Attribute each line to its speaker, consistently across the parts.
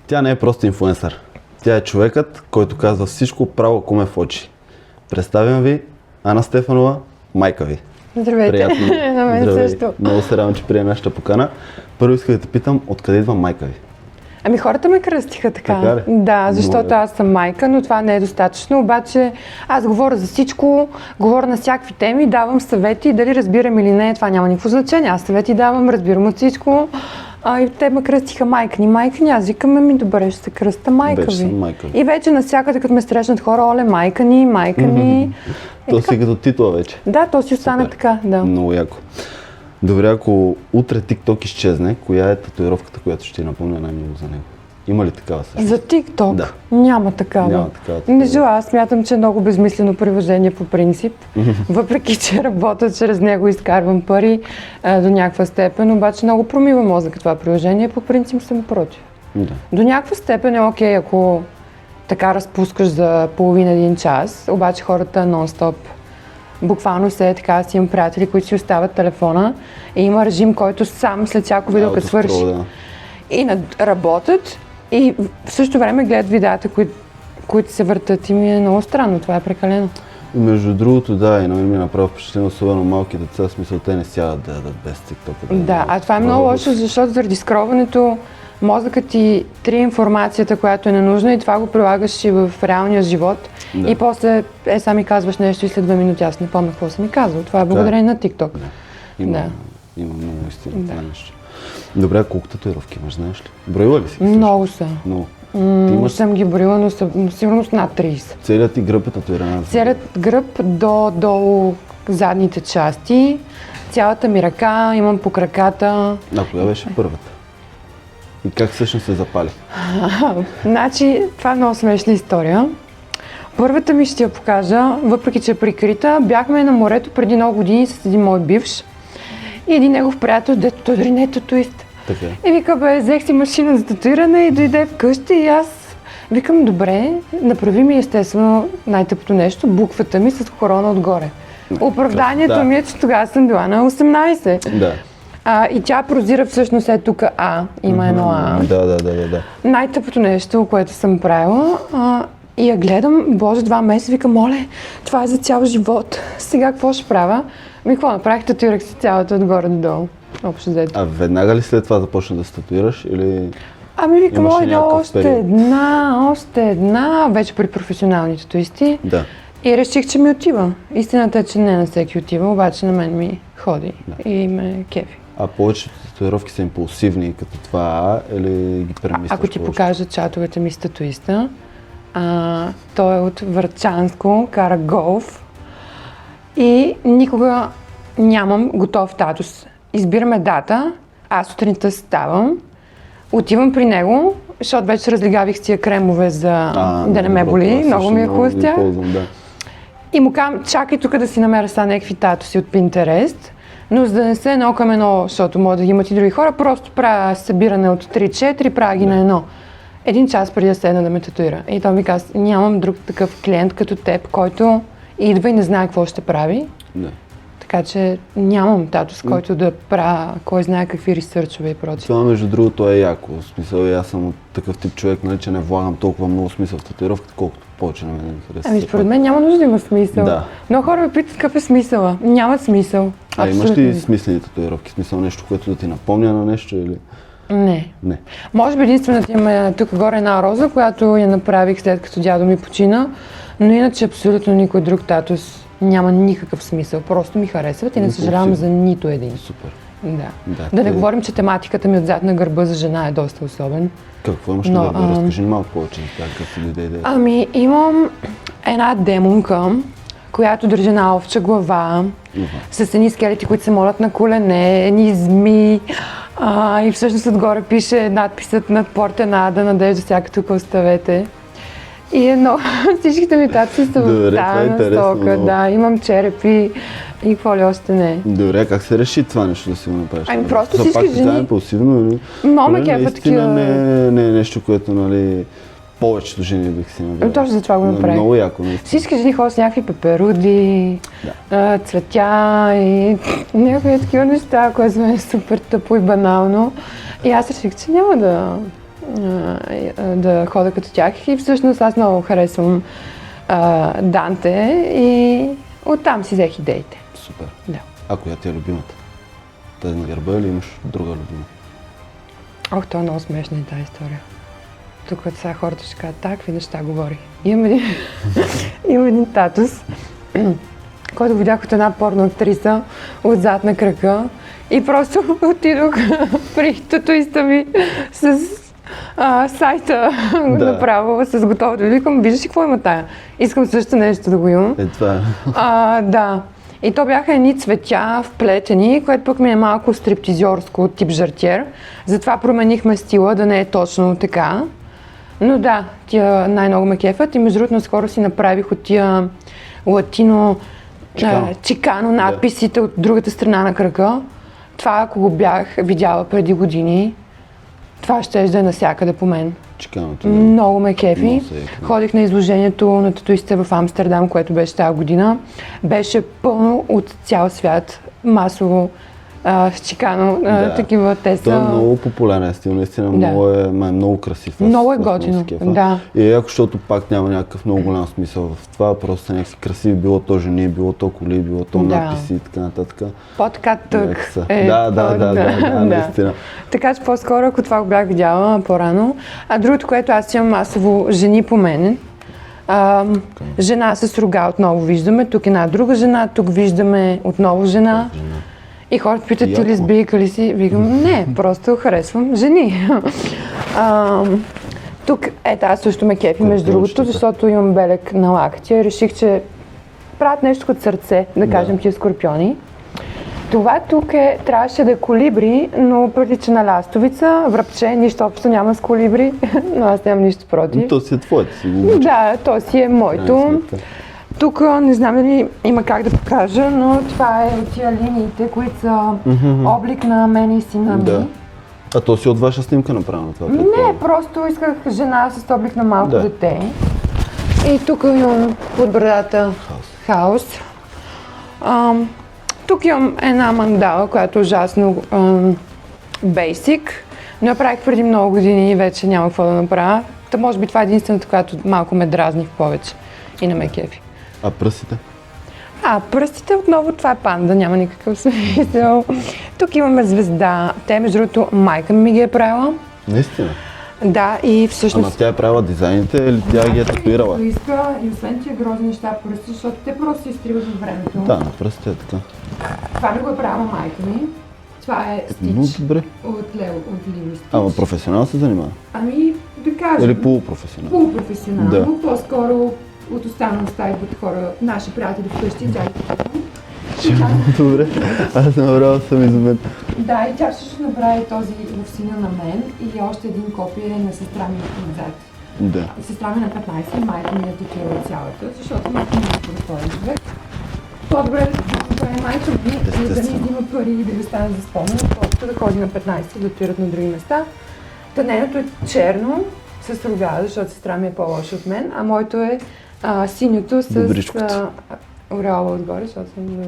Speaker 1: Тя не е просто инфлуенсър. Тя е човекът, който казва всичко право коме в очи. Представям ви Ана Стефанова, майка ви.
Speaker 2: Здравейте.
Speaker 1: Приятно.
Speaker 2: На мен
Speaker 1: Здравей.
Speaker 2: също.
Speaker 1: Много се радвам, че прие нашата покана. Първо исках да те питам, откъде идва майка ви?
Speaker 2: Ами хората ме кръстиха така.
Speaker 1: Така ли?
Speaker 2: Да, защото аз съм майка, но това не е достатъчно. Обаче аз говоря за всичко, говоря на всякакви теми, давам съвети, дали разбирам или не, това няма никакво значение. Аз съвети давам, разбирам от всичко. И те ме кръстиха майка ни. Аз викам, ми добре, ще се кръста майка
Speaker 1: Вече
Speaker 2: ви.
Speaker 1: съм майка ви.
Speaker 2: И вече навсякъде, като ме срещнат хора, оле, майка ни.
Speaker 1: То си като титла вече.
Speaker 2: Да, то си остана
Speaker 1: Супер.
Speaker 2: така, да.
Speaker 1: Много яко. Добре, ако утре TikTok изчезне, коя е татуировката, която ще ти напомня най-много за него? Има ли такава също?
Speaker 2: За TikTok
Speaker 1: Да.
Speaker 2: няма такава.
Speaker 1: Няма такава.
Speaker 2: Не желая, аз смятам, че е много безмислено приложение по принцип. Въпреки, че работя чрез него и изкарвам пари до някаква степен, обаче много промива мозъка това приложение, по принцип съм против.
Speaker 1: Да.
Speaker 2: До някаква степен е окей, ако така разпускаш за половина-един час, обаче хората нон-стоп. Буквално се е така, аз имам приятели, които си оставят телефона и има режим, който сам след всяко видео, като свърши.
Speaker 1: Да.
Speaker 2: И работят и в същото време гледат видеята, които се въртат и ми е много странно. Това е прекалено.
Speaker 1: И между другото, да, и на мен ми направи впечатление, особено малки деца, в смисъл те не сядат да ядат без TikTok.
Speaker 2: Да, а това е много лошо, защото заради скролването мозъкът ти трие информацията, която е ненужна и това го прилагаш и в реалния живот.
Speaker 1: Да.
Speaker 2: И после сами казваш нещо и след 2 минути аз не помня какво съм ми казал. Това е благодарение на TikTok.
Speaker 1: Да. Има много истина
Speaker 2: Да.
Speaker 1: това нещо. Добре, колко татуировки имаш, знаеш ли? Броила ли си?
Speaker 2: Много са.
Speaker 1: Много.
Speaker 2: Не съм ги броила, но сигурно с над 30.
Speaker 1: Целият ти гръб е татуиран.
Speaker 2: Целият гръб долу задните части, цялата ми ръка, имам по краката.
Speaker 1: А коя беше първата? И как всъщност се запали?
Speaker 2: Значи, това е много смешна история. Първата ми ще я покажа, въпреки че е прикрита. Бяхме на морето преди много години с един мой бивш и един негов приятел, дето той дори не е татуист.
Speaker 1: Така.
Speaker 2: И вика, взех си машина за татуиране и дойде вкъщи и аз викам, добре, направи ми естествено най-тъпото нещо, буквата ми с корона отгоре. Оправданието ми е, че тогава съм била на 18.
Speaker 1: Да.
Speaker 2: И тя прозира всъщност тук А, има едно А.
Speaker 1: Да.
Speaker 2: Най-тъпото нещо, което съм правила, и я гледам, боже, 2 месеца, викам, моле, това е за цял живот. Сега какво ще правя? Какво направих? Татуирах си цялата отгоре до долу. Общо взето.
Speaker 1: А веднага ли след това започна да се татуираш или...
Speaker 2: Ами викам,
Speaker 1: Имаше
Speaker 2: да,
Speaker 1: някакъв
Speaker 2: още
Speaker 1: период?
Speaker 2: една, вече при професионалните татуисти.
Speaker 1: Да.
Speaker 2: И реших, че ми отива. Истината е, че не на всеки отива, обаче на мен ми ходи и ме кефи.
Speaker 1: А повечето татуировки са импулсивни, като това или ги премисляш?
Speaker 2: Ако ти
Speaker 1: повече?
Speaker 2: покажа чатовете ми с татуиста, той е от Врачанско, кара голф и никога нямам готов татус. Избираме дата, аз сутринта ставам, отивам при него, защото вече разлигавих с тия кремове за да не ме боли, много ми е хубаво с тях.
Speaker 1: Да.
Speaker 2: И му казвам, чакай тук да си намеря са някакви татуси от Pinterest, но за да не се едно към едно, защото може да ги имат и други хора, просто правя събиране от 3-4, правя ги на едно. 1 час преди да седна да ме татуира. И той ми каза, нямам друг такъв клиент като теб, който идва и не знае какво ще прави.
Speaker 1: Да.
Speaker 2: Така че нямам татус, който да правя кой знае какви ресърчове и прочее.
Speaker 1: Това между другото е яко. В смисъл, и аз съм такъв тип човек, нали, че не влагам толкова много смисъл в татуировката, колкото повече на мен ми харесва.
Speaker 2: Ами според мен няма нужда да има смисъл.
Speaker 1: Да.
Speaker 2: Много хора ме питат какъв е смисъла. Нямат смисъл.
Speaker 1: А имаш
Speaker 2: Абсолютно.
Speaker 1: ли смислени татуировки? Смисъл нещо, което да ти напомня на нещо или...
Speaker 2: Не.
Speaker 1: Не.
Speaker 2: Може би единствената има тук горе една роза, която я направих след като дядо ми почина, но иначе абсолютно никой друг татус няма никакъв смисъл. Просто ми харесват и не съжалявам за нито един.
Speaker 1: Супер.
Speaker 2: Да не говорим, че тематиката ми отзад на гърба за жена е доста особен.
Speaker 1: Какво имаш на гърба? Разкажи ни малко повече за това, какъв дойде идея.
Speaker 2: Ами имам една демонка, която държи на овча глава, с едни скелети, които се молят на колене, едни зми. И всъщност отгоре пише надписът над Портенада, надежда всяка тук оставете. И всичките ми татуси са в тази насока. Да, имам черепи и какво ли още не.
Speaker 1: Добре, как се реши това нещо да си го направиш?
Speaker 2: Ами просто всички жени...
Speaker 1: Това е импулсивно или...
Speaker 2: Много ме кефат такива...
Speaker 1: Не е нещо, което, нали... Повечето жени бих си направил.
Speaker 2: Точно за това го направих.
Speaker 1: Много яко, наистина.
Speaker 2: Всички жени ходят с някакви пеперуди, цветя и някакви такива неща, което за мен е супер тъпо и банално. И аз реших, че няма да ходя като тях и всъщност аз много харесвам Данте и оттам си взех идеите.
Speaker 1: Супер.
Speaker 2: Да.
Speaker 1: А коя ти е любимата? Тази на гърба или имаш друга любима?
Speaker 2: Ох, това е много смешна тази история. Тук сега хората ще кажат, такви неща говори. Имам един татус, който видях от една порно актриса отзад на крака и просто отидох при татуиста ми с сайта направо, с готово да викам, виждаш ли какво има тая? Искам също нещо да го имам.
Speaker 1: Това е.
Speaker 2: Да. И то бяха едни цветя вплетени, което пък ми е малко стриптизьорско тип жартиер. Затова променихме стила да не е точно така. Но да, тия най-много ме кефят и между другото наскоро си направих от тия латино чикано надписите от другата страна на кръка. Това, ако го бях видяла преди години, това ще да е навсякъде по мен.
Speaker 1: Чиканото.
Speaker 2: Много ме кефи. Ходих на изложението на татуистите в Амстердам, което беше тази година. Беше пълно от цял свят, масово с чикано. Такива те са.
Speaker 1: Той е много популярен стил, наистина много красив.
Speaker 2: Много е готино. Да.
Speaker 1: И ако, защото пак няма някакъв много голям смисъл в това, просто са някакви красиви, било то жени, било то коли, било то надписи и така нататък.
Speaker 2: По-така тък.
Speaker 1: Да, наистина.
Speaker 2: Така че по-скоро, ако това го бях видяла по-рано. А другото, което аз имам масово жени по мен, жена с рога отново виждаме, тук една друга жена, тук виждаме отново жена. И хората питат, ти лесбийка ли си? Викам, не, просто харесвам жени. Тук, аз също ме кефи, между другото, защото имам белек на лактия. Реших, че правят нещо като сърце, да кажем, тия скорпиони. Това тук трябваше да е колибри, но прилича на ластовица, връбче, нищо общо няма с колибри, но аз нямам нищо против.
Speaker 1: То си е твоето, си го обича.
Speaker 2: Да, то си е моето. Тук не знам дали има как да покажа, но това е от тия линиите, които са облик на мен и сина ми.
Speaker 1: Да. А то си от ваша снимка направено това?
Speaker 2: Не, просто исках жена с облик на малко дете. И тук имам под брадата хаос. Тук имам една мандала, която е ужасно basic. Но я правих преди много години и вече няма какво да направя. Та може би това е единствената, която малко ме дразни в повече и не ме кефи.
Speaker 1: А пръстите?
Speaker 2: Пръстите отново, това е панда, няма никакъв смисъл. Тук имаме звезда. Те, между другото, майка ми ги е правила.
Speaker 1: Наистина?
Speaker 2: Да, и всъщност...
Speaker 1: Ама тя е правила дизайните или тя ги е татуирала?
Speaker 2: Иска, и освен тия грозни неща пръсти, защото те просто се изтриват във времето.
Speaker 1: Да, на пръстите е така.
Speaker 2: Това не го е правила майка ми. Това е стич от Ливи стич.
Speaker 1: Ама професионално се занимава?
Speaker 2: Да кажем.
Speaker 1: Или полупрофесионално?
Speaker 2: Полупрофесионално, да. По-скоро от останалостта идват хора, наши приятели вкъщи, тя
Speaker 1: Добре, аз направо съм изумен.
Speaker 2: Да, и тя също направи този ловсина на мен и още един копия на сестра ми отзад.
Speaker 1: Да.
Speaker 2: Сестра ми на 15, майка ми е татуирала цялата, защото майка ми е достоен човек. По-добре да прави майка ми и да ни взима пари и да ви остане за спомен, просто да ходи на 15 и да татуират на други места. Нейното е черно с рога, защото сестра ми е по-лоша от мен, а моето е синьото с ореола отгоре, защото съм добра.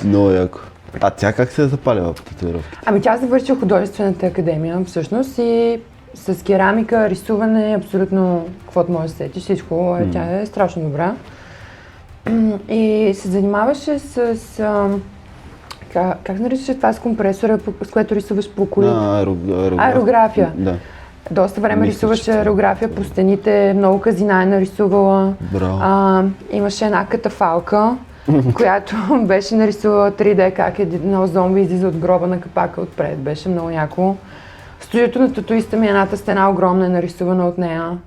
Speaker 1: Много яко. А тя как се е запалила по татуировките?
Speaker 2: Тя завърши художествената академия всъщност и с керамика, рисуване, абсолютно каквото може да сетиш, всичко. Тя е страшно добра. И се занимаваше с... как наричаше това с компресора, с което рисуваш по коли? Аерография.
Speaker 1: Да.
Speaker 2: Доста време рисуваше аерография по стените, много казина е нарисувала. Имаше една катафалка, която беше нарисувала 3D, как едно зомби излиза от гроба на капака отпред. Беше много яко. Студиото на татуиста ми, едната стена огромна е нарисувана от нея.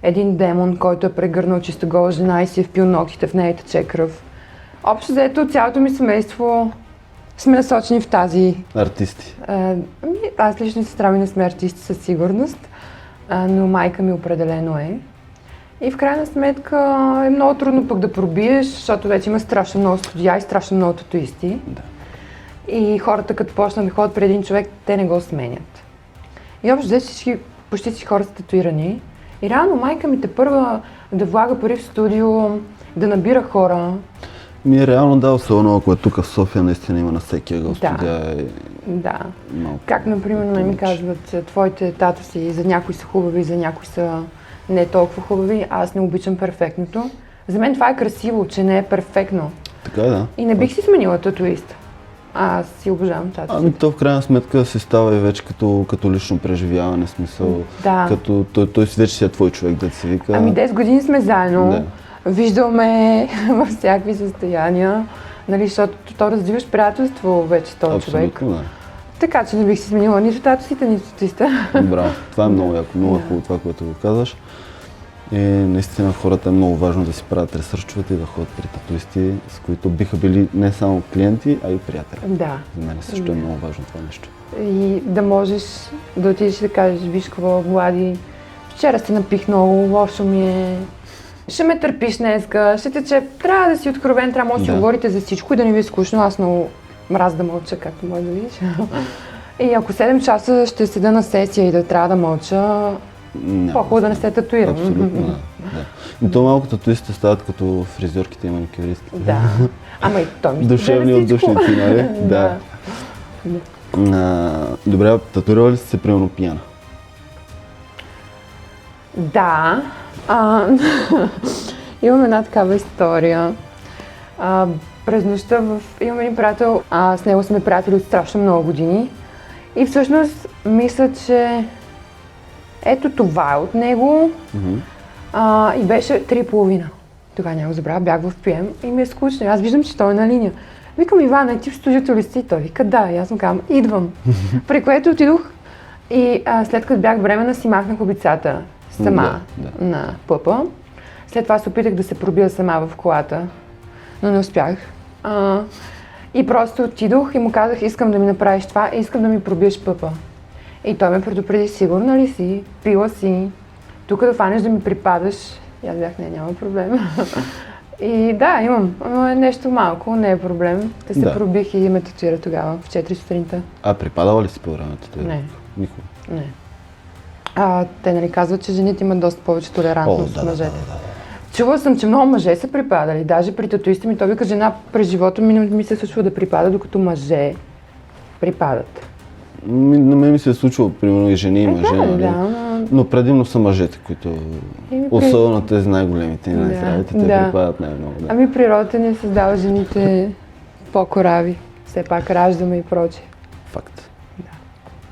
Speaker 2: Един демон, който е прегърнал чисто гола жена и си е впил ногтите в нея и тече кръв. Общо взето, цялото ми семейство сме насочени в тази...
Speaker 1: Артисти.
Speaker 2: Аз лично сестра ми не сме артисти със сигурност, но майка ми определено е. И в крайна сметка е много трудно пък да пробиеш, защото вече има страшно много студия и страшно много татуисти.
Speaker 1: Да.
Speaker 2: И хората като почнат да ходят при един човек, те не го сменят. И общо взето почти всички хора са татуирани. И реално майка ми те първа да влага пари в студио, да набира хора.
Speaker 1: Ми е реално да, особено ако е тук в София, наистина има на всеки ъгъл
Speaker 2: Да.
Speaker 1: студия.
Speaker 2: Да.
Speaker 1: Малко.
Speaker 2: Как, например, ми казват, че твоите татуси за някои са хубави, за някои са не толкова хубави. Аз не обичам перфектното. За мен това е красиво, че не е перфектно.
Speaker 1: Така е, да.
Speaker 2: И не бих си сменила татуист. Аз си обожавам татуси.
Speaker 1: Ами то в крайна сметка се става и вече като лично преживяване, смисъл.
Speaker 2: Да.
Speaker 1: Като той си вече си е твой човек, да се вика.
Speaker 2: Ами 10 години сме заедно.
Speaker 1: Да.
Speaker 2: Виждаме във всякакви състояния. Нали, защото то развиваш приятелство вече с този човек.
Speaker 1: Абсолютно, да.
Speaker 2: Така че не бих си сменила нито татусите, нито татуиста.
Speaker 1: Браво. Това е много яко, много хубаво това, което го казваш. И наистина хората е много важно да си правят ресърчовете и да ходят при татуисти, с които биха били не само клиенти, а и приятели.
Speaker 2: Да.
Speaker 1: За мен също е много важно това нещо.
Speaker 2: И да можеш да отидеш и да кажеш, виж какво, Влади, вчера се напих много, лошо ми е, ще ме търпиш днеска, ще тече, трябва да си откровен, трябва да си говорите за всичко и да не ви е скучно, аз много мразя да мълча, както може да видиш. И ако 7 часа ще седа на сесия и да трябва да мълча, по-хубаво да не се татуирам.
Speaker 1: Абсолютно, да. И то малко татуистите стават като фризьорките и маникюристите.
Speaker 2: Да. Ама и то ми
Speaker 1: душевни отдушници, нали? Да. Добре, татуирала ли сте се примерно пияна?
Speaker 2: Да. Имам една такава история. През нощта имам един приятел, с него сме приятели от страшно много години. И всъщност мисля, че ето това е от него. И беше 3:30. Тогава няма го забравя, бях в прием и ми е скучно. Аз виждам, че той е на линия. Викам, Ивана, ти в студиото ли си? Той вика, да. И аз му казвам, идвам. При което отидох и след като бях бременна, си махнах обицата сама на пъпа. След това се опитах да се пробия сама в колата, но не успях. И просто отидох и му казах, искам да ми направиш това и искам да ми пробиеш пъпа. И той ме предупреди, сигурна ли си? Пила си? Тук да фанеш да ми припадаш. И аз бях, няма проблем. И да, имам. Но е нещо малко, не е проблем. Те се пробих и ме татуира тогава, в 4 сутринта.
Speaker 1: Припадала ли си по времето?
Speaker 2: Не.
Speaker 1: Никога?
Speaker 2: Не. Те нали казват, че жените имат доста повече толерантност от мъжете. Чувала съм, че много мъже са припадали. Даже при татуиста ми той вика, жена през живота ми се случва да припада, докато мъже припадат.
Speaker 1: На мен ми се е случило, примерно и жени и мъже, но предимно са мъжете, които особено на тези най-големите и най-здравите, те припадат най-много. Да.
Speaker 2: Ами природата ни е създава жените по-корави. Все пак раждаме и прочее.
Speaker 1: Факт.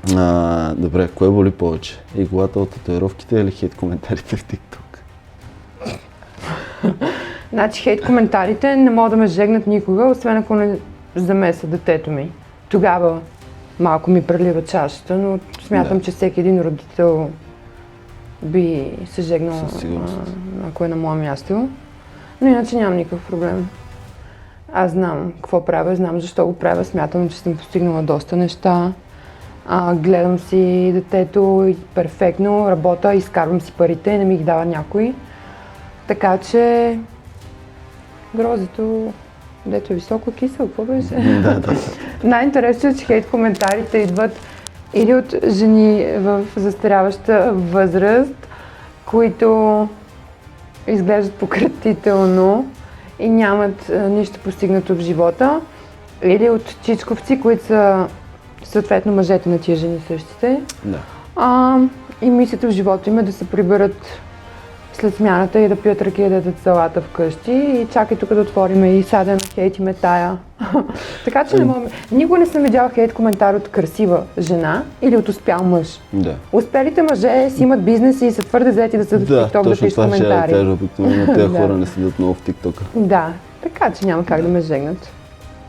Speaker 1: Да. Добре, кое боли повече? Иглата от татуировките или хейт коментарите в TikTok?
Speaker 2: Значи хейт коментарите не могат да ме жегнат никога, освен ако не замеса детето ми. Тогава малко ми прелива чашата, но смятам, че всеки един родител би се жегнал, ако е на мое място. Но иначе нямам никакъв проблем. Аз знам какво правя, знам защо го правя, смятам, че съм постигнала доста неща. Гледам си детето и перфектно, работя, изкарвам си парите, не ми ги дава някой. Така че грозето, дето е високо кисело, какво беше? Най-интересно е, че хейт коментарите идват или от жени в застаряваща възраст, които изглеждат пократително и нямат нищо постигнато в живота, или от чичковци, които са съответно мъжете на тия жени същите. И мислят в живота им е да се приберат след смяната и да пият ракия, да ядат салата вкъщи и чакай тук да отворим и сада на хейт и метая. Така че не мога. Никога не съм видяла хейт коментар от красива жена или от успял мъж. Успелите мъже си имат бизнес и са твърде заети да седат в TikTok да пишат коментари.
Speaker 1: Да, точно това, тези хора не седят много в TikTok.
Speaker 2: Да, така че няма как да ме жегнат.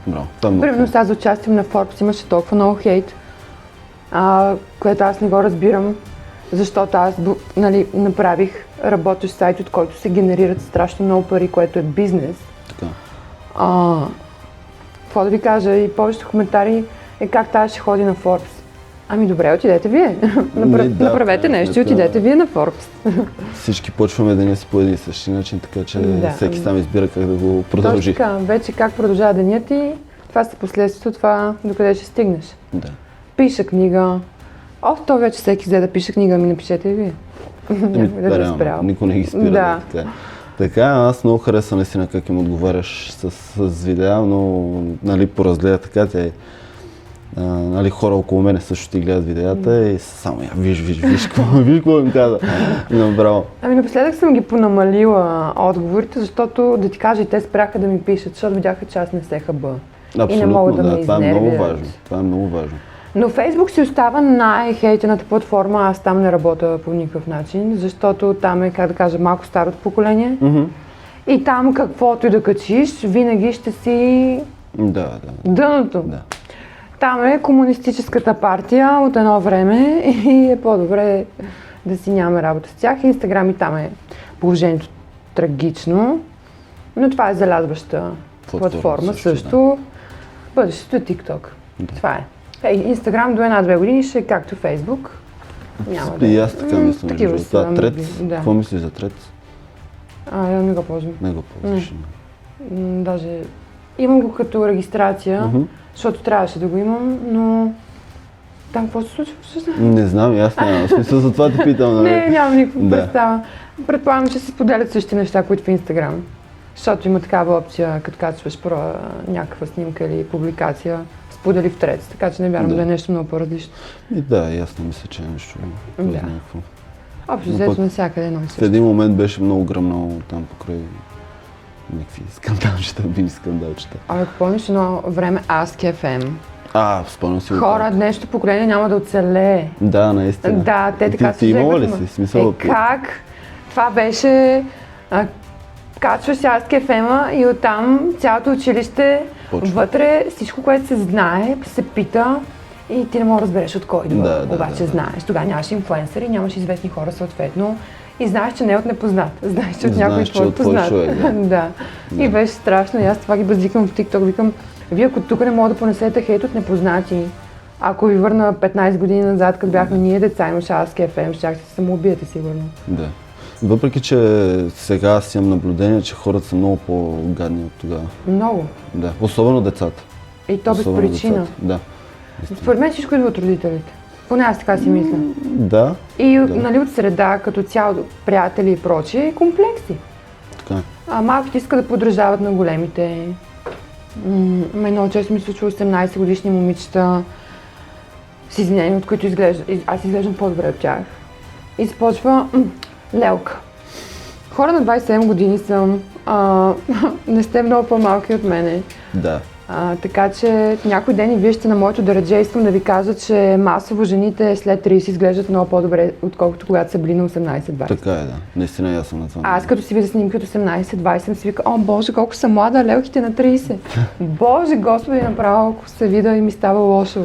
Speaker 1: Браво.
Speaker 2: Примерно сега за участие на Forbes имаше толкова много хейт, което аз не го разбирам, защото аз направих работещ сайт, от който се генерират страшно много пари, което е бизнес.
Speaker 1: Така.
Speaker 2: Какво да ви кажа, и повечето коментари е как тази ще ходи на Forbes. Ами добре, отидете вие. Направете нещо и отидете вие на Forbes.
Speaker 1: Всички почваме деня си по един и същи начин, така че всеки сам избира как да го продължи.
Speaker 2: Точно така, вече как продължава денят ти, това са последствието, това докъде ще стигнеш.
Speaker 1: Да.
Speaker 2: Пиша книга. То вече всеки взе да пише книга, ми напишете и вие.
Speaker 1: Никой не ги спира. Така, аз много харесвам наистина как им отговаряш с видеа, но нали, поразгледа така, тя нали, хора около мене също ти гледат видеята и само виж какво им каза. Браво.
Speaker 2: Ами напоследък съм ги понамалила отговорите, защото да ти кажа и те спряха да ми пишат, защото видяха, че аз не се хъба.
Speaker 1: Абсолютно,
Speaker 2: и не могат да ме
Speaker 1: това е много
Speaker 2: изнервят.
Speaker 1: важно. Това е много важно.
Speaker 2: Но Фейсбук си остава най-хейтената платформа, аз там не работя по никакъв начин, защото там е, как да кажа, малко старото поколение. И там каквото и да качиш, винаги ще си дъното.
Speaker 1: Да.
Speaker 2: Там е комунистическата партия от едно време и е по-добре да си нямаме работа с тях. Инстаграм и там е положението трагично, но това е залязваща платформа също. Бъдещето е TikTok.
Speaker 1: Да.
Speaker 2: Това е. Инстаграм до 1-2 години ще е както Фейсбук. Няма да.
Speaker 1: И аз така мисля.
Speaker 2: Такива са.
Speaker 1: Трец,
Speaker 2: Да.
Speaker 1: какво мислиш за Трец?
Speaker 2: Я не го ползвам.
Speaker 1: Не го ползваш.
Speaker 2: Даже имам го като регистрация, защото трябваше да го имам, но там какво се случва всъщност?
Speaker 1: Не знам, и аз нямам. В смисъл за това те питам. Нали?
Speaker 2: Не, нямам никаква представа. Предполагам, че се споделят същи неща, които в Инстаграм. Защото има такава опция, като качваш някаква снимка или публикация, сподели в Трец, така че не вярвам да е нещо много по-различно.
Speaker 1: И да, ясно мисля, че е нещо някакво.
Speaker 2: Общо взето навсякъде едно и също.
Speaker 1: В един момент беше много гръмнало там покрай някакви скандалчета, били скандалчета.
Speaker 2: Ако помниш едно време Ask.fm.
Speaker 1: Спомням си.
Speaker 2: Хора, днешното поколение няма да оцелее.
Speaker 1: Да, наистина.
Speaker 2: Да, те така се
Speaker 1: Ти имала ли си смисъл?
Speaker 2: Как? Това беше... Качваш Ask.fm и оттам цялото училище, вътре всичко, което се знае, се пита и ти не можеш да разбереш от кой идва. Обаче знаеш. Тогава нямаш инфлуенсъри, нямаш известни хора съответно и знаеш, че не е от непознат. Знаеш, че от някой твой познат. Да. И беше страшно. И аз това ги базикам в TikTok. Викам, вие ако тук не мога да понесете хейт от непознати, ако ви върна 15 години назад, като бяхме ние деца, имаше Ask.fm, щяхте се самоубиете сигурно.
Speaker 1: Да. Въпреки, че сега аз имам наблюдение, че хората са много по-гадни от тогава.
Speaker 2: Много.
Speaker 1: Да, особено децата.
Speaker 2: И то без причина.
Speaker 1: Да.
Speaker 2: Според мен всичко идва от родителите. Поне аз така си мисля.
Speaker 1: Да.
Speaker 2: И нали, от среда, като цяло, приятели и прочие, комплекси.
Speaker 1: Така.
Speaker 2: Малките искат да подражават на големите. Много често ми случва 18 годишни момичета с извинения, от които аз изглеждам по-добре от тях. И започва Лелка. Хора на 27 години съм, не сте много по-малки от мене.
Speaker 1: Да.
Speaker 2: Така че някой ден и вие сте на моето дередже, искам да ви кажа, че масово жените след 30 изглеждат много по-добре, отколкото когато са били на 18-20.
Speaker 1: Така е, да. Наистина аз съм на това.
Speaker 2: Аз като си видя снимки от 18-20 съм си вика, о боже, колко съм млада, лелките на 30. Боже, Господи, направо, ако се видя и ми става лошо.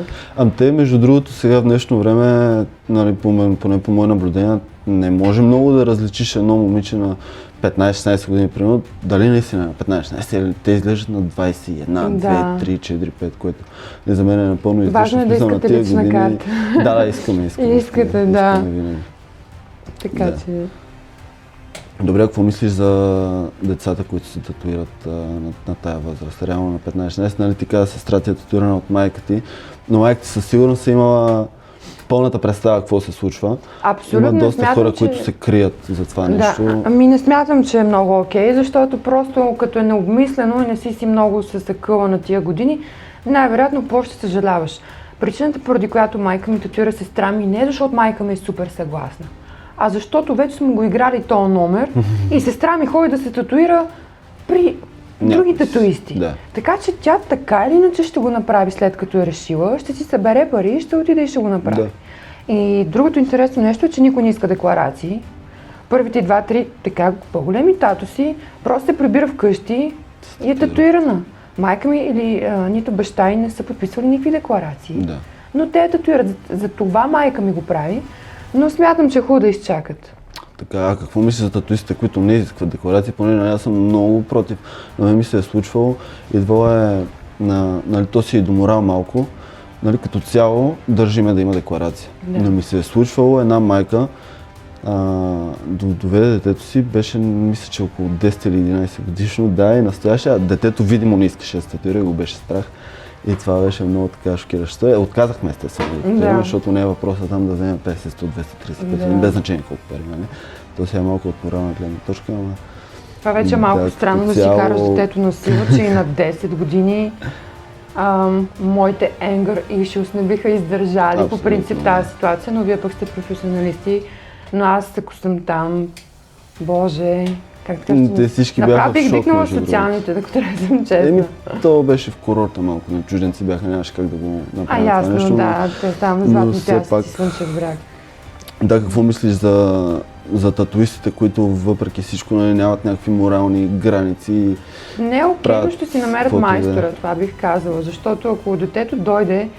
Speaker 1: Те, между другото, сега в днешно време, нали, поне по мое наблюдение, не може много да различиш едно момиче на 15-16 години, примерно, дали наистина на 15-16, те изглеждат на 21, 2, 3, 4, 5, което за мен е напълно излишно.
Speaker 2: Важно е да искате лична карта.
Speaker 1: Да, искаме.
Speaker 2: Искате, да.
Speaker 1: Винаги.
Speaker 2: Така че...
Speaker 1: Добре, какво мислиш за децата, които се татуират на тая възраст? Реално на 15-16, нали ти каза, сестра ти е татуирана от майка ти, но майка ти със сигурност е имала пълната представа какво се случва.
Speaker 2: Абсолютно.
Speaker 1: Има доста хора, които се крият за това нещо.
Speaker 2: Да, не смятам, че е много окей, защото просто като е необмислено и не си много се съкъла на тия години, най-вероятно по-ще съжаляваш. Причината, поради която майка ми татуира сестра ми, не е защото майка ми е супер съгласна, а защото вече сме го играли този номер и сестра ми ходи да се татуира при други татуисти.
Speaker 1: Да.
Speaker 2: Така че тя така или иначе ще го направи след като е решила, ще си събере пари, ще отиде и ще го направи. Да. И другото интересно нещо е, че никой не иска декларации. Първите 2-3 така по-големи татуси просто се прибира вкъщи и е татуирана. Майка ми или нито баща й не са подписвали никакви декларации.
Speaker 1: Да.
Speaker 2: Но те татуират. За това майка ми го прави, но смятам, че е хубаво да изчакат.
Speaker 1: Така, какво мислиш за татуистите, които не изискват декларации? Поне аз съм много против. На мен ми се е случвало, идвало е нали, то си и до морал малко, нали, като цяло държиме да има декларация.
Speaker 2: Да.
Speaker 1: Но ми се е случвало една майка, доведе детето си, беше, мисля, че около 10 или 11 годишно, да, и настояше, а детето видимо не искаше да се татуира и го беше страх. И това беше много така шокиращо. Отказахме естествено да татуираме, защото не е въпроса там да вземем 50, 100, 235, без значение колко пари, нали? То сега е малко от морална гледна точка, но
Speaker 2: Това вече е малко странно да си караш детето на сила, че и на 10 години моите anger issues не биха издържали.
Speaker 1: Абсолютно.
Speaker 2: По принцип тази ситуация, но вие пък сте професионалисти. Но аз, ако съм там, Боже, как така
Speaker 1: Те всички бяха в
Speaker 2: бих
Speaker 1: шок,
Speaker 2: викнала
Speaker 1: между
Speaker 2: социалните, ако трябва да съм честна.
Speaker 1: То беше в курорта малко, на чужденци бяха, нямаше как да го направим това
Speaker 2: Ясно,
Speaker 1: нещо.
Speaker 2: да, те там
Speaker 1: но
Speaker 2: златни
Speaker 1: все
Speaker 2: пясъци,
Speaker 1: пак-
Speaker 2: Слънчев бряг.
Speaker 1: Да, какво мислиш за татуистите, които въпреки всичко нямат някакви морални граници?
Speaker 2: Не е окей,
Speaker 1: правят
Speaker 2: но ще си намерят
Speaker 1: каквото и да е.
Speaker 2: майстора, това бих казала, защото ако детето дойде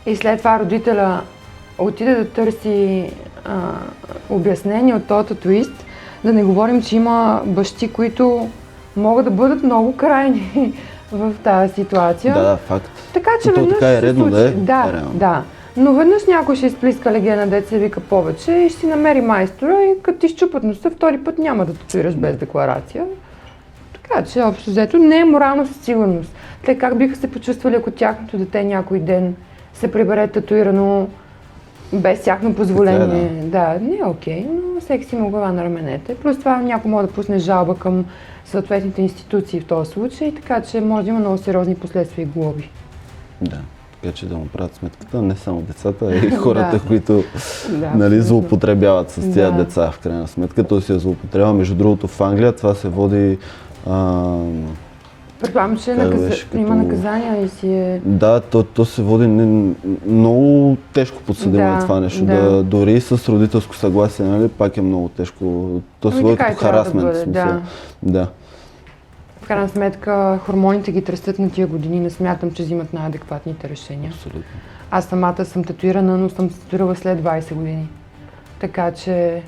Speaker 2: и след това родителя отиде да търси обяснение от този татуист, да не говорим, че има бащи, които могат да бъдат много крайни в тази ситуация.
Speaker 1: Да, факт.
Speaker 2: Така че
Speaker 1: И то
Speaker 2: веднъж
Speaker 1: така е
Speaker 2: ще
Speaker 1: редно
Speaker 2: се
Speaker 1: да е.
Speaker 2: случи. Да,
Speaker 1: Реално.
Speaker 2: да. Но веднъж някой ще изплиска легена, дет се вика повече и ще си намери майстора и като ти щупат носа, втори път няма да татуираш без декларация. Така че, общо взето, не е морално със сигурност. Те как биха се почувствали, ако тяхното дете някой ден се прибере татуирано без тяхно позволение. Да, не е окей, но всеки си има глава на раменете. Плюс това някой може да пусне жалба към съответните институции в този случай, така че може да има много сериозни последствия и глоби.
Speaker 1: Да, така че да му правят сметката, не само децата, а и хората, които
Speaker 2: Да,
Speaker 1: нали,
Speaker 2: абсолютно.
Speaker 1: злоупотребяват с тези
Speaker 2: Да.
Speaker 1: деца в крайна сметка. То си е злоупотреба. Между другото в Англия това се води
Speaker 2: Предполагам, че
Speaker 1: Как беше,
Speaker 2: има
Speaker 1: като-
Speaker 2: наказания и си е...
Speaker 1: да, то се води много тежко подсъдимо
Speaker 2: Да,
Speaker 1: е това нещо.
Speaker 2: да.
Speaker 1: Дори и с родителско съгласие, нали, пак е много тежко. То се
Speaker 2: Ами
Speaker 1: води
Speaker 2: така
Speaker 1: като
Speaker 2: и трябва да
Speaker 1: харасмент.
Speaker 2: бъде,
Speaker 1: в смисъл. Да.
Speaker 2: В крайна сметка, хормоните ги тръстят на тия години, не смятам, че взимат най-адекватните решения.
Speaker 1: Абсолютно.
Speaker 2: Аз самата съм татуирана, но съм се татуирала след 20 години. Така че...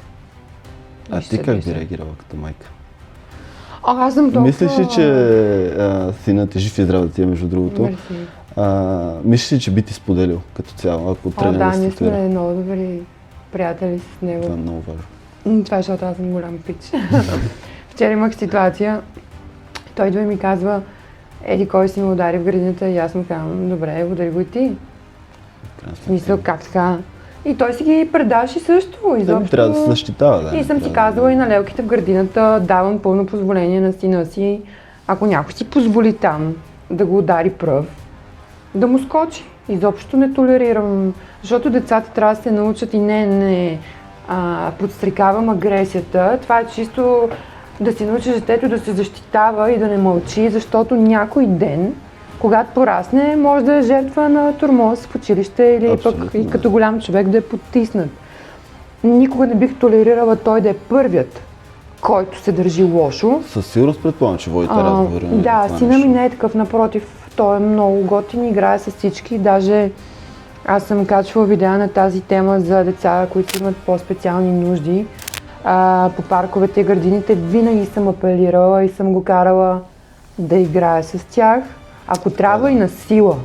Speaker 1: А
Speaker 2: вижте,
Speaker 1: ти как
Speaker 2: вижте.
Speaker 1: би реагирала като майка?
Speaker 2: Аз съм толкова...
Speaker 1: Мислиш ли, че синът е жив и здрав да ти е, между другото?
Speaker 2: Мерси.
Speaker 1: Мислиш ли, че би ти споделил като цяло, ако
Speaker 2: О,
Speaker 1: тръгне
Speaker 2: да,
Speaker 1: да се
Speaker 2: ние
Speaker 1: татуира?
Speaker 2: сме много добри приятели с него.
Speaker 1: Това е много важно.
Speaker 2: Това е, защото аз съм голям пич. Вчера имах ситуация, той идва и ми казва, еди кой си ме удари в градината и аз му казвам, добре, удари го и ти. В смисъл, как така? И той си ги предаши също. Изобщо...
Speaker 1: Трябва да се защитава, да.
Speaker 2: И съм си
Speaker 1: Трябва
Speaker 2: казала и на лелките в градината, давам пълно позволение на сина си, ако някой си позволи там да го удари пръв, да му скочи. Изобщо не толерирам, защото децата трябва да се научат и не подстрекавам агресията. Това е чисто да си научиш детето да се защитава и да не мълчи, защото някой ден, когато порасне, може да е жертва на тормоз в училище или
Speaker 1: Абсолютно,
Speaker 2: пък и
Speaker 1: да.
Speaker 2: като голям човек да е потиснат. Никога не бих толерирала той да е първият, който се държи лошо.
Speaker 1: Със сигурност предполагам, че водите разговори. на
Speaker 2: Да,
Speaker 1: това
Speaker 2: сина ми
Speaker 1: нещо.
Speaker 2: не е такъв, напротив, той е много готин, играе с всички. Даже аз съм качвала видеа на тази тема за деца, които имат по-специални нужди. По парковете и градините винаги съм апелирала и съм го карала да играе с тях. Ако трябва и на сила.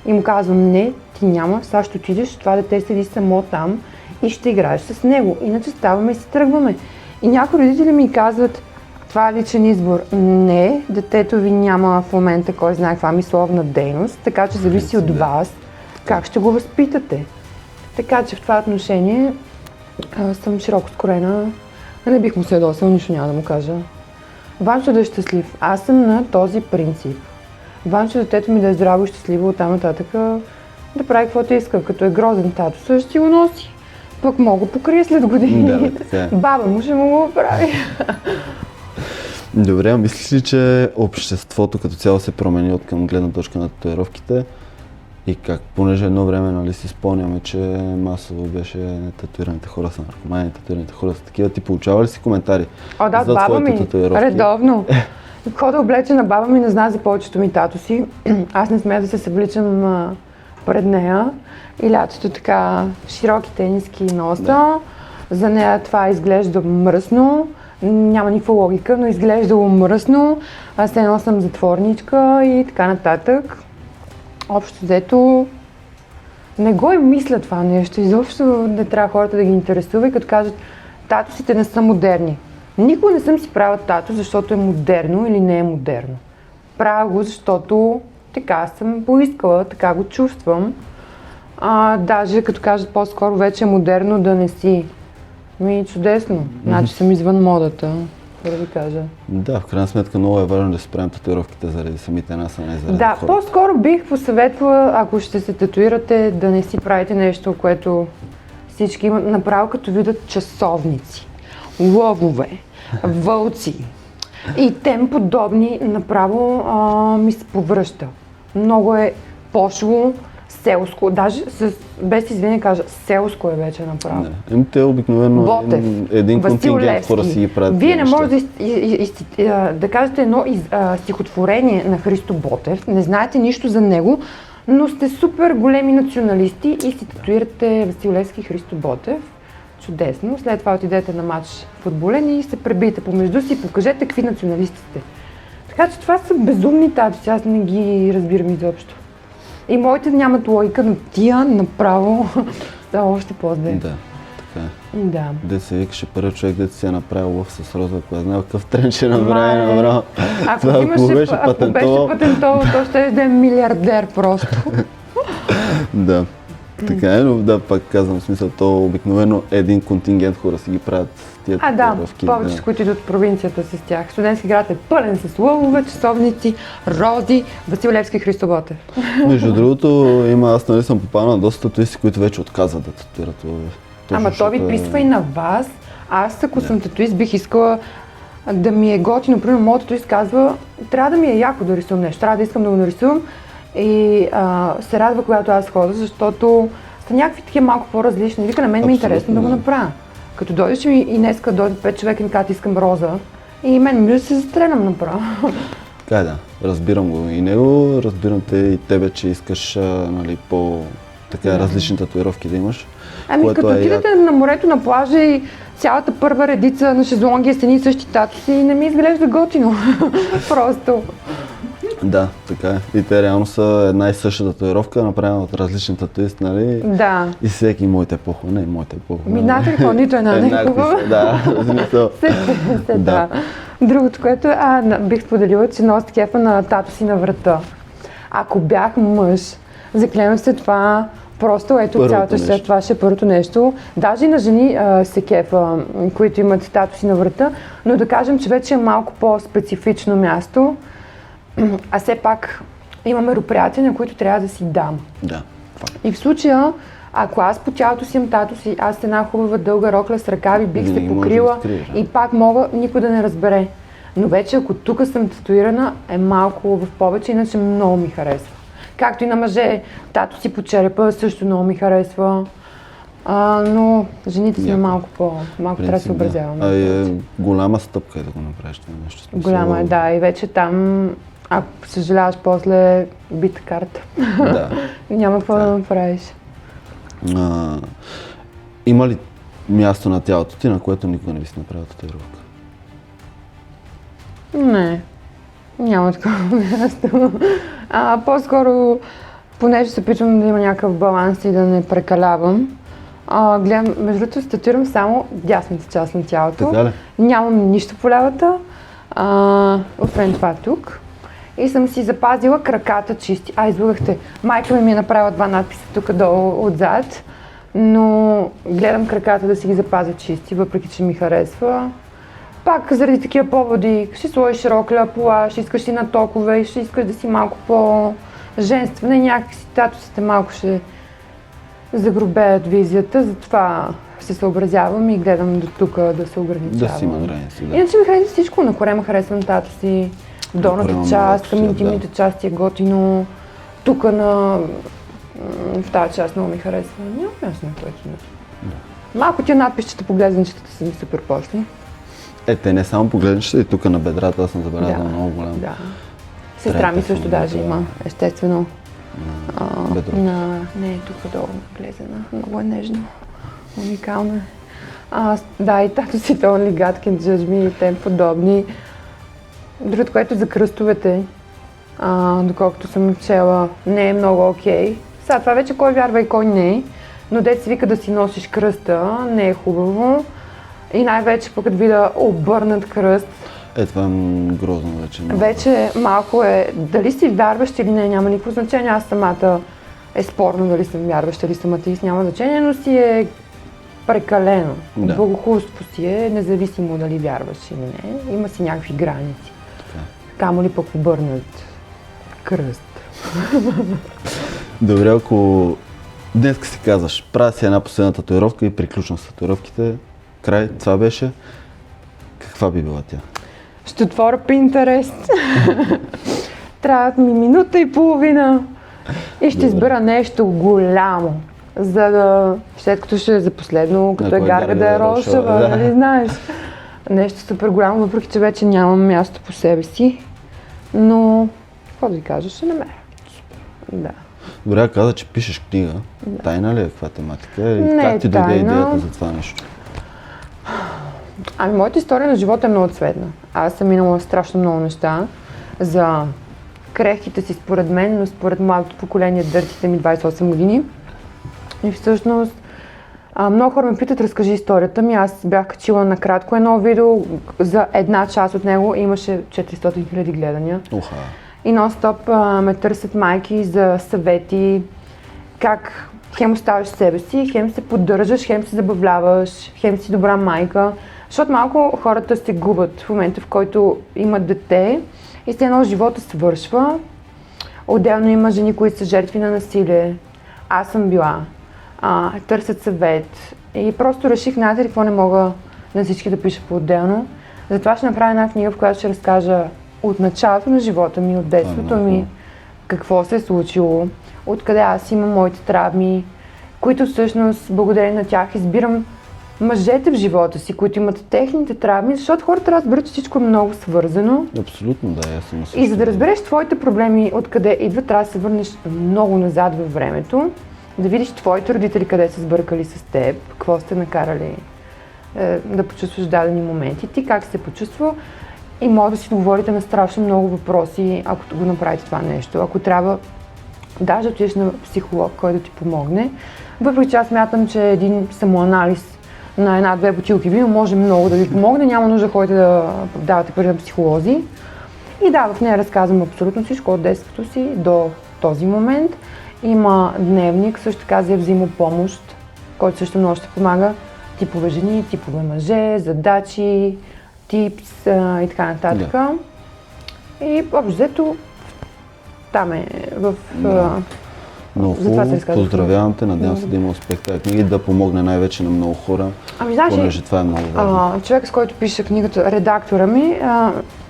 Speaker 2: И му казвам, не, ти няма, сега ще отидеш, това дете седи само там и ще играеш с него. Иначе ставаме и си тръгваме. И някои родители ми казват, това е личен избор. Не, детето ви няма в момента кой знае каква мисловна дейност, така че зависи от вас как ще го възпитате. Така че в това отношение съм широко скорена. Не бих му се ядосала, нищо няма да му кажа. Важно да е щастлив. Аз съм на този принцип. Важно детето ми да е здраво и щастливо, оттам нататък да прави каквото иска. Като е грозен тато, също си го носи. Пък мога покрия след години.
Speaker 1: Да, така е.
Speaker 2: Баба му ще му го прави.
Speaker 1: Добре, а мислиш ли, че обществото като цяло се промени от към гледна точка на татуировките? И как, понеже едно време, нали, си спомняме, че масово беше татуираните хора са наркомани, татуираните хора са такива. Ти получава ли си коментари
Speaker 2: О, да,
Speaker 1: за
Speaker 2: баба
Speaker 1: твоите
Speaker 2: ми,
Speaker 1: татуировки?
Speaker 2: редовно. Хода облечена баба ми не знае за повечето ми тато си. Аз не смея да се събличам пред нея. И лятото така широки тениски носа.
Speaker 1: Да.
Speaker 2: За нея това изглежда мръсно. Няма никаква логика, но изглеждало мръсно. Аз се едно съм затворничка и така нататък. Общо взето не го и мисля това нещо. Изобщо не трябва хората да ги интересува и като кажат, татусите не са модерни. Никога не съм си правила тато, защото е модерно или не е модерно. Правя го, защото така съм поискала, така го чувствам. Даже като кажат по-скоро вече е модерно да не си. Ми чудесно. Значи съм извън модата. да ви кажа.
Speaker 1: Да, в крайна сметка много е важно да си правим татуировките заради самите нас, а не заради
Speaker 2: Да,
Speaker 1: хората.
Speaker 2: по-скоро бих посъветвала, ако ще се татуирате, да не си правите нещо, което всички имат направо като видят часовници, лъвове, вълци и тем подобни, направо ми се повръща. Много е пошло, селско, даже без извинение кажа, селско е вече направо.
Speaker 1: Те обикновено
Speaker 2: Ботев,
Speaker 1: един
Speaker 2: Васил
Speaker 1: контингент хора
Speaker 2: Левски.
Speaker 1: си ги правят.
Speaker 2: Вие
Speaker 1: тези
Speaker 2: не
Speaker 1: неща.
Speaker 2: можете да кажете едно стихотворение на Христо Ботев, не знаете нищо за него, но сте супер големи националисти и си татуирате Васил Левски и Христо Ботев. Чудесно. След това отидете на матч футболен и се пребийте помежду си и покажете какви националисти сте. Така че това са безумни татуси, аз не ги разбирам изобщо. И моите нямат логика, но тия направо са още по-зле.
Speaker 1: Да, така е.
Speaker 2: Да.
Speaker 1: Де се викаше първи човек, дето си е направил лъв с роза, ако е знал какъв тренд ще направи, направо.
Speaker 2: Ако
Speaker 1: Това,
Speaker 2: беше патентовал, то ще да е милиардер просто.
Speaker 1: Да. Така е, но да, пак казвам, в смисъл, то обикновено един контингент хора си ги правят тия
Speaker 2: Да,
Speaker 1: татуировки.
Speaker 2: повече, които идват от провинцията с тях. Студентски град е пълен с лъвове, часовници, рози, Васил Левски и Христо Ботев.
Speaker 1: Между другото, аз нали съм попаднал на доста татуисти, които вече отказват да татуират лъвове.
Speaker 2: Ама то ви писва и на вас. Аз, ако съм татуист, бих искала да ми е готино. Например, моят татуист казва, трябва да ми е яко да рисувам нещо, трябва да искам да го нарисувам. И се радва, когато аз ходя, защото са някакви такива малко по-различни. Вика, на мен ми е интересно да го направя. Като дойдеш и днеска дойдат 5 човека и ми казват, искам роза. И мен ми да се застрелям направо.
Speaker 1: Така е, да. Разбирам го и него, разбирам те и тебе, че искаш нали, по-така различни татуировки да имаш.
Speaker 2: Ами като отидете на морето, на плажа и цялата първа редица на шезлонги е с едни и същи татуси и не ми изглежда готино. Просто.
Speaker 1: Да, така е. И те реално са една и съща татуировка, направена от различни татуисти, нали?
Speaker 2: Да.
Speaker 1: И всеки моите по-хубава, не моите по-хубава.
Speaker 2: Мината какво, нито една не е хубава.
Speaker 1: Да, в смисъл.
Speaker 2: Да. Другото, което бих споделила, че носи кефа на татуси на врата. Ако бях мъж, заклевам се това, просто ето цялата ще, това ще е първото нещо. Даже и на жени се кефа, които имат татуси на врата, но да кажем, че вече е малко по-специфично място. А все пак има мероприятия, на които трябва да си дам.
Speaker 1: Да.
Speaker 2: И в случая, ако аз по тялото си имам татуси, аз с една хубава дълга рокля с ръкави бих се покрила и пак мога никой да не разбере. Но вече ако тук съм татуирана, е малко в повече, иначе много ми харесва. Както и на мъже, татуси по черепа също много ми харесва. Но жените са малко трябва да се образявам.
Speaker 1: Голяма стъпка е да го направиш това нещо.
Speaker 2: Голяма е, да. И вече там, ако съжаляваш после, бита карта.
Speaker 1: Да.
Speaker 2: Няма какво да направиш.
Speaker 1: Има ли място на тялото ти, на което никога не би си направил татуировка?
Speaker 2: Не. Няма такова място. По-скоро, понеже се опитвам да има някакъв баланс и да не прекалявам, гледам, между другото, татуирам само дясната част на тялото.
Speaker 1: Така ли?
Speaker 2: Нямам нищо по лявата, освен това тук. И съм си запазила краката чисти. Излагахте. Майка ми е направила 2 надписа тук долу отзад, но гледам краката да си ги запазя чисти, въпреки че ми харесва. Пак заради такива поводи, ще сложиш рокля, плаш, искаш си на токове и ще искаш да си малко по-женствена и някакси татусите малко ще загробеят визията, затова се съобразявам и гледам до тук да се ограничавам.
Speaker 1: Да си има граници, да.
Speaker 2: Иначе ми харесва всичко, на корема харесвам татуси, в долната част, към интимните части е готино, тук в тази част много ми харесва. Няма място на което не. Малко тия надписчета по глезенчетата са ми супер пошли.
Speaker 1: Те не само погледнеш и тук на бедрата, аз съм забелязал много голям.
Speaker 2: Да. Сестра ми също даже има, естествено. Не, тук долу наглезена. Много е нежно. Уникално е. Да, и татусите Only God Can Judge Me и тем подобни. Другото, което за кръстовете, доколкото съм чела, не е много окей. Сега това вече кой вярва и кой не, но дет се вика да си носиш кръста, не е хубаво. И най-вече пък като видя обърнат кръст.
Speaker 1: Това е грозно вече.
Speaker 2: Вече малко е, дали си вярващ или не, няма никакво значение. Аз самата е спорно дали съм вярваща или съм атеист, няма значение, но си е прекалено.
Speaker 1: Да.
Speaker 2: Богохулство си е, независимо дали вярваш или не. Има си някакви граници. Камо ли пък обърнат кръст.
Speaker 1: Добре, ако днес си казваш, правя си една последна татуировка и приключвам с татуировките, край, това беше, каква би била тя?
Speaker 2: Ще отворя Pinterest. Трябват ми минута и половина и ще избера нещо голямо, за да, след като ще е за последно, като е Гарга да е Рошева, нали знаеш. Нещо супер голямо, въпреки че вече нямам място по себе си, но какво да ви кажа, ще намеря. Да.
Speaker 1: Добре, каза, че пишеш книга. Да. Тайна ли е каква тематика?
Speaker 2: Не
Speaker 1: как ти дойде
Speaker 2: тайна.
Speaker 1: идеята за това нещо?
Speaker 2: Ами, моята история на живота е много цветна. Аз съм минала страшно много неща за крехките си според мен, но според младото поколение, дъртите ми 28 години. И всъщност много хора ме питат, разкажи историята ми. Аз бях качила накратко едно видео, за една част от него имаше 400 000 гледания.
Speaker 1: Уха.
Speaker 2: И нон-стоп ме търсят майки за съвети, как хем оставаш себе си, хем се поддържаш, хем се забавляваш, хем си добра майка. Защото малко хората се губят в момента, в който имат дете и след едно живота свършва. Отделно има жени, които са жертви на насилие. Аз съм била. Търсят съвет. И просто реших, знаете ли, какво не мога на всички да пиша по-отделно. Затова ще направя една книга, в която ще разкажа от началото на живота ми, от детството ми, какво се е случило, откъде аз имам моите травми, които всъщност благодарение на тях избирам мъжете в живота си, които имат техните травми, защото хората разберат, че всичко е много свързано.
Speaker 1: Абсолютно, да, аз съм
Speaker 2: И за да разбереш твоите проблеми, откъде идват, трябва да се върнеш много назад във времето, да видиш твоите родители къде са сбъркали с теб, какво сте накарали да почувстваш дадени моменти, ти как се почувства и може да си отговорите на страшно много въпроси, ако го направите това нещо. Ако трябва даже да отидеш на психолог, който да ти помогне. Въпреки че аз смятам, че един самоанализ на една-две бутилки вино може много да ви помогне, няма нужда да ходите да давате пари на психолози. И да, в нея разказвам абсолютно всичко от детството си до този момент. Има дневник, също така за взаимопомощ, който също много ще помага. Типове жени, типове мъже, задачи, типс и така нататък. Да. И общо там е в...
Speaker 1: Много хубаво, поздравявам те, надявам се да има успех тази книга и да помогне най-вече на много хора, понеже това е много важно.
Speaker 2: Човек, с който пише книгата, редактора ми,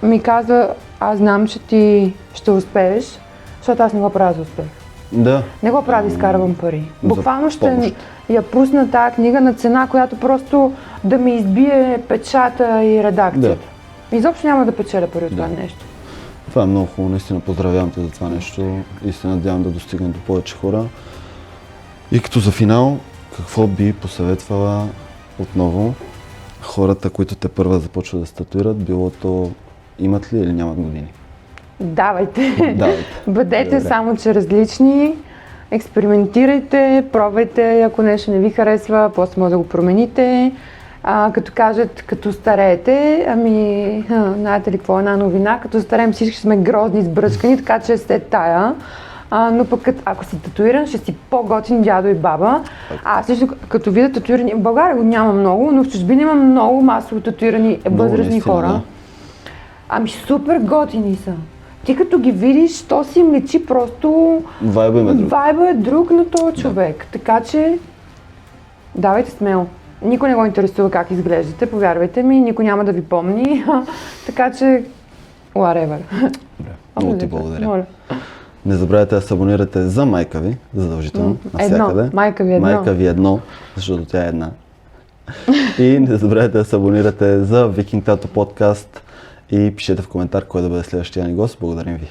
Speaker 2: ми каза, аз знам, че ти ще успееш, защото аз не го правя за успех.
Speaker 1: Да.
Speaker 2: Не го правя да изкарвам пари. Буквално ще я пусна тази книга на цена, която просто да ми избие печата и редакцията. Да. Изобщо няма да печеля пари от това нещо.
Speaker 1: Това е много хубаво, наистина поздравявам те за това нещо и се надявам да достигне до повече хора. И като за финал, какво би посъветвала отново хората, които те първа започват да се татуират, било то имат ли или нямат години?
Speaker 2: Давайте! Бъдете само, че различни, експериментирайте, пробвайте, ако нещо не ви харесва, после може да го промените. Като кажат, като стареете, знаете ли какво е една новина, като стареем всички сме грозни, сбръчкани, така че сте тая. Но пък ако си татуиран, ще си по-готин дядо и баба. Също като видя татуирани, в България го няма много, но в чужбина има много масово татуирани възрастни хора. Да. Супер готини са. Ти като ги видиш, то си им личи просто... Вайбът е друг на този човек. Да. Така че, давайте смело. Никой не го интересува как изглеждате, повярвайте ми, никой няма да ви помни. Така че, whatever.
Speaker 1: Много ти благодаря. Моля. Не забравяйте да се абонирате за майка ви, задължително, навсякъде.
Speaker 2: Майка ви едно.
Speaker 1: Майка ви едно, защото тя е една. И не забравяйте да се абонирате за Викинг Тато подкаст и пишете в коментар кой да бъде следващия ни гост. Благодарим ви.